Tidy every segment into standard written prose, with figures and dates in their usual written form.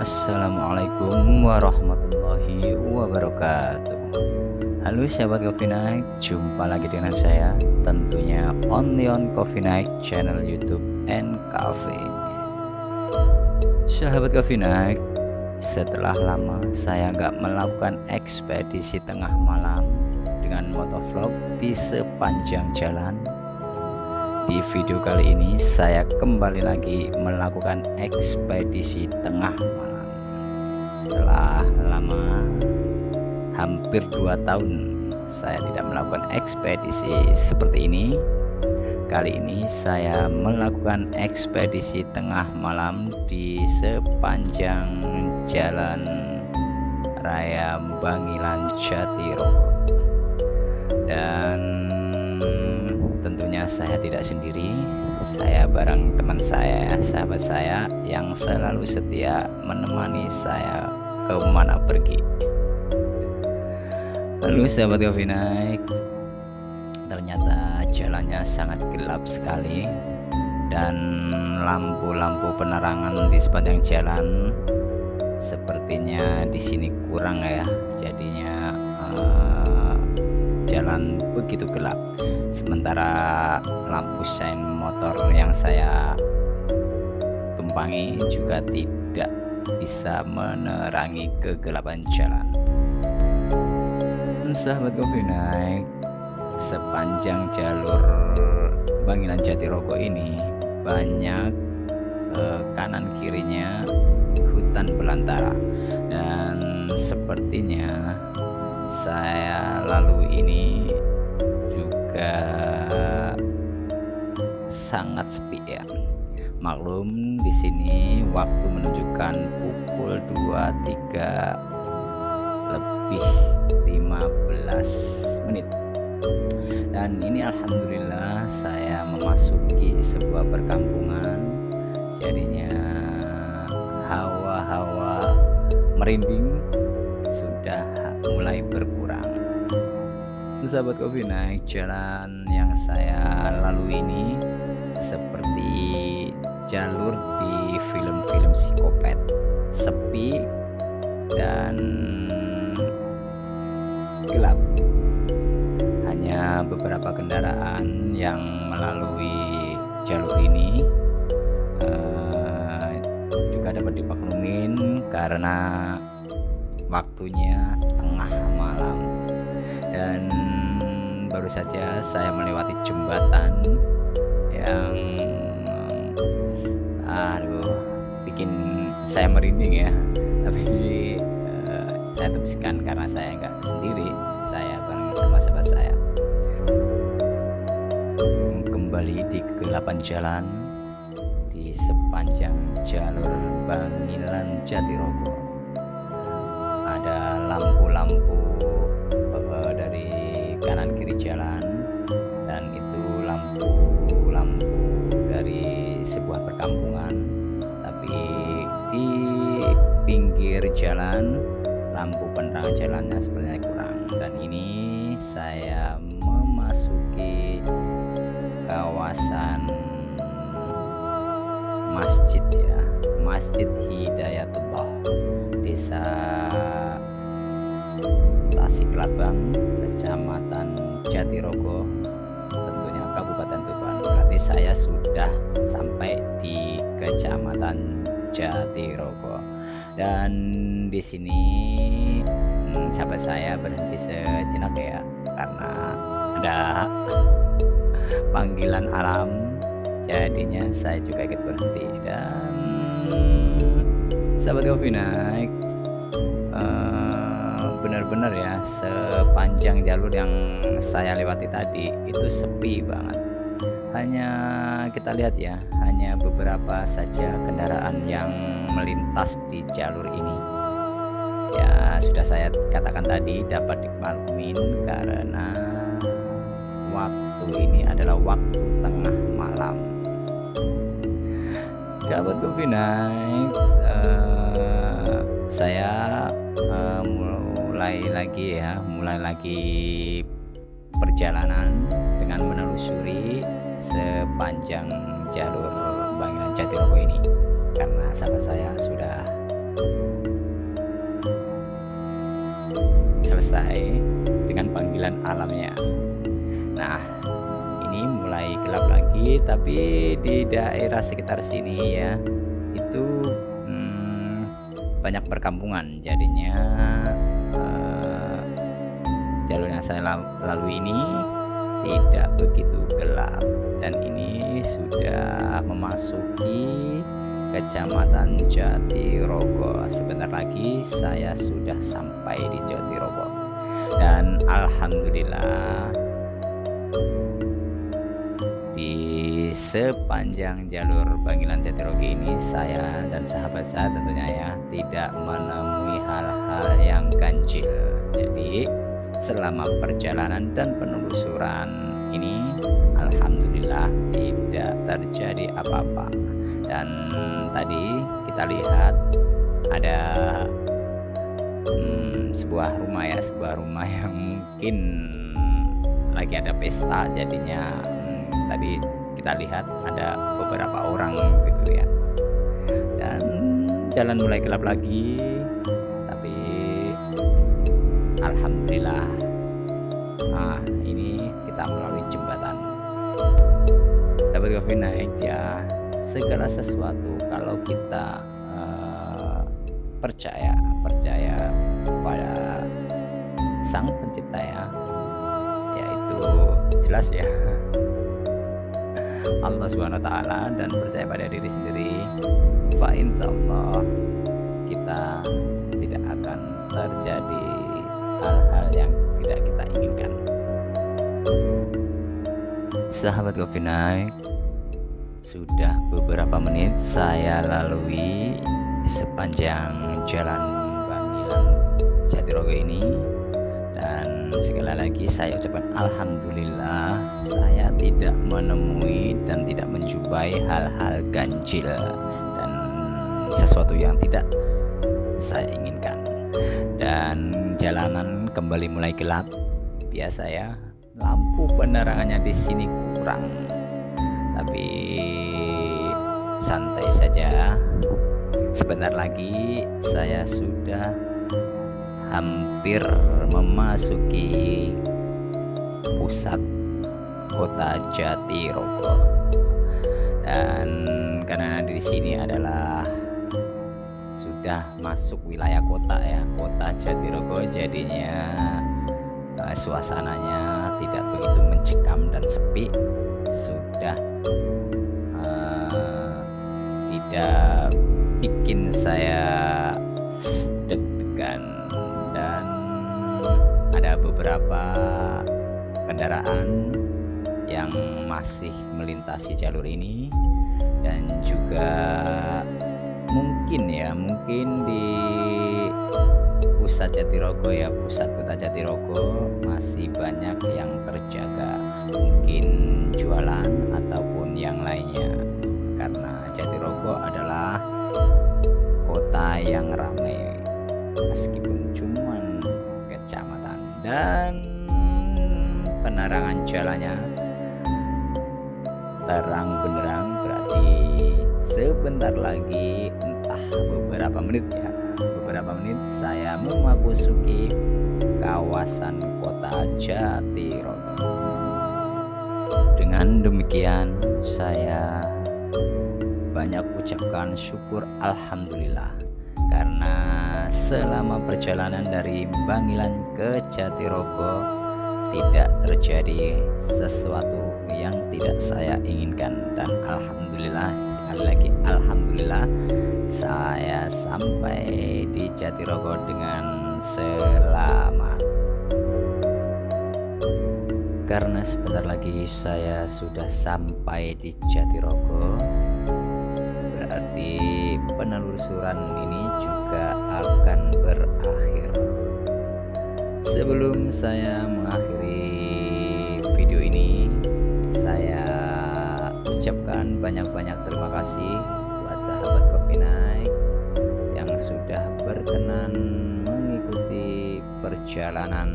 Assalamualaikum warahmatullahi wabarakatuh. Halo sahabat Coffee Night, jumpa lagi dengan saya, tentunya only on Coffee Night channel YouTube and Cafe. Sahabat Coffee Night, setelah lama saya nggak melakukan ekspedisi tengah malam dengan motovlog di sepanjang jalan. Di video kali ini saya kembali lagi melakukan ekspedisi tengah malam. Setelah lama, hampir 2 tahun saya tidak melakukan ekspedisi seperti ini. Kali ini saya melakukan ekspedisi tengah malam di sepanjang jalan raya Bangilan Jatirogo. Dan tentunya saya tidak sendiri, saya bareng teman saya, sahabat saya yang selalu setia menemani saya kemana pergi. Lalu sahabat Coffee Night, ternyata jalannya sangat gelap sekali dan lampu-lampu penerangan di sepanjang jalan sepertinya di sini kurang ya, jadinya jalan begitu gelap. Sementara lampu sein motor yang saya tumpangi juga tidak bisa menerangi kegelapan jalan. Sahabat Coffee Night, sepanjang jalur Bangilan Jatirogo ini banyak kanan kirinya hutan belantara, dan sepertinya saya lalu ini juga sangat sepi ya. Maklum di sini waktu menunjukkan pukul 23 lebih 15 menit. Dan ini alhamdulillah saya memasuki sebuah perkampungan. Jadinya hawa-hawa merinding sudah mulai berkurang. Sahabat Coffee Night, jalan yang saya lalui ini seperti jalur di film-film psikopat, sepi dan gelap. Hanya beberapa kendaraan yang melalui jalur ini. Juga dapat dimaklumin karena waktunya tengah malam, dan baru saja saya melewati jembatan yang bikin saya merinding ya. Tapi saya tepiskan karena saya nggak sendiri, saya bareng sama sahabat saya. Kembali di kegelapan jalan di sepanjang jalur Bangilan Jatirogo. Ada lampu-lampu dari kanan kiri jalan, dan itu lampu-lampu dari sebuah perkampungan. Tapi di pinggir jalan lampu penerangan jalannya sebenarnya kurang. Dan ini saya memasuki kawasan masjid ya, Masjid Hidayatullah, Desa Tasikladang, Kecamatan Jatirogo, tentunya Kabupaten Tuban. Berarti saya sudah sampai di Kecamatan Jatirogo. Dan di sini sahabat saya berhenti sejenak ya, karena ada panggilan alam. Jadinya saya juga ikut berhenti. Dan sahabat Coffee Night, benar-benar ya, sepanjang jalur yang saya lewati tadi itu sepi banget. Hanya kita lihat ya, hanya beberapa saja kendaraan yang melintas di jalur ini. Ya sudah saya katakan tadi, dapat dimaklumin karena waktu ini adalah waktu tengah malam. Sahabat Coffee Night, saya mulai lagi perjalanan dengan menelusuri sepanjang jalur Bangilan Jatirogo ini, karena sahabat saya sudah selesai dengan panggilan alamnya. Nah, ini mulai gelap lagi, tapi di daerah sekitar sini ya itu banyak perkampungan, jadinya jalur yang saya lalui ini tidak begitu gelap, dan ini sudah memasuki Kecamatan Jatirogo. Sebentar lagi saya sudah sampai di Jatirogo, dan alhamdulillah di sepanjang jalur Bangilan Jatirogo ini saya dan sahabat saya tentunya ya tidak menemui hal-hal yang ganjil. Jadi selama perjalanan dan penelusuran ini alhamdulillah tidak terjadi apa-apa. Dan tadi kita lihat ada sebuah rumah yang mungkin lagi ada pesta, jadinya tadi kita lihat ada beberapa orang gitu ya. Dan jalan mulai gelap lagi, tapi alhamdulillah ini kita melalui jembatan. Dapat Coffee Night ya, segala sesuatu kalau kita percaya pada Sang Pencipta ya, yaitu jelas ya Allah Subhanahu wa Ta'ala, dan percaya pada diri sendiri, fa insyaallah kita tidak akan terjadi hal-hal yang tidak kita inginkan. Sahabat Coffee Night, sudah beberapa menit saya lalui sepanjang jalan Bangilan Jatirogo ini, dan sekali lagi saya ucapkan alhamdulillah saya tidak menemui dan tidak menjumpai hal-hal ganjil dan sesuatu yang tidak saya inginkan. Dan jalanan kembali mulai gelap. Biasa ya, lampu penerangannya di sini kurang, tapi santai saja. Sebentar lagi saya sudah hampir memasuki pusat kota Jatirogo, dan karena di sini adalah sudah masuk wilayah kota ya, kota Jatirogo, jadinya suasananya tidak begitu mencekam dan sepi, sudah tidak bikin saya deg-degan. Dan ada beberapa kendaraan yang masih melintasi jalur ini, dan juga mungkin di pusat Jatirogo ya, pusat kota Jatirogo masih banyak yang terjaga, mungkin jualan ataupun yang lainnya, karena Jatirogo adalah kota yang ramai meskipun cuman kecamatan, dan penerangan jalannya terang benderang, berarti sebentar lagi, entah beberapa menit saya memasuki kawasan kota Jatirogo. Dengan demikian saya banyak ucapkan syukur alhamdulillah, karena selama perjalanan dari Bangilan ke Jatirogo tidak terjadi sesuatu yang tidak saya inginkan, dan alhamdulillah, sekali lagi alhamdulillah, saya sampai di Jatirogo dengan selamat. Karena sebentar lagi saya sudah sampai di Jatirogo, berarti penelusuran ini juga akan berakhir. Sebelum saya mengakhiri video ini, saya ucapkan banyak-banyak terima kasih buat sahabat Coffee Night yang sudah berkenan mengikuti perjalanan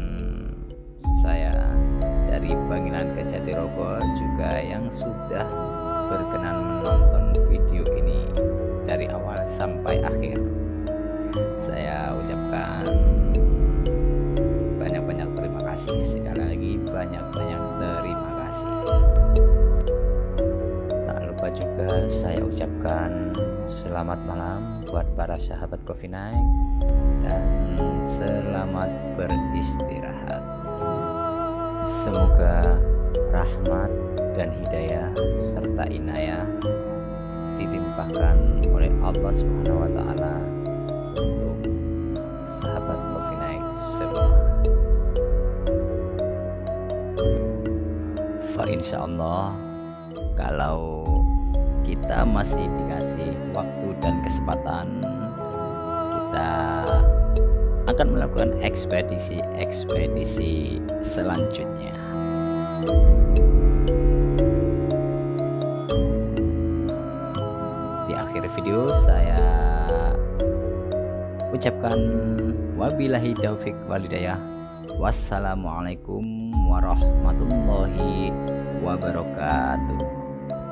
saya dari Bangilan ke Jatirogo, juga yang sudah berkenan menonton video ini dari awal sampai akhir. saya ucapkan selamat malam buat para sahabat Coffee Night dan selamat beristirahat. Semoga rahmat dan hidayah serta inayah dilimpahkan oleh Allah Subhanahu wa taala untuk sahabat Coffee Night semua. Insyaallah, kalau kita masih dikasih waktu dan kesempatan, kita akan melakukan ekspedisi selanjutnya. Di akhir video saya ucapkan wabillahi taufik walhidayah. Wassalamualaikum warahmatullahi wabarakatuh.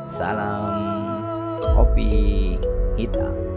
Salam kopi hitam.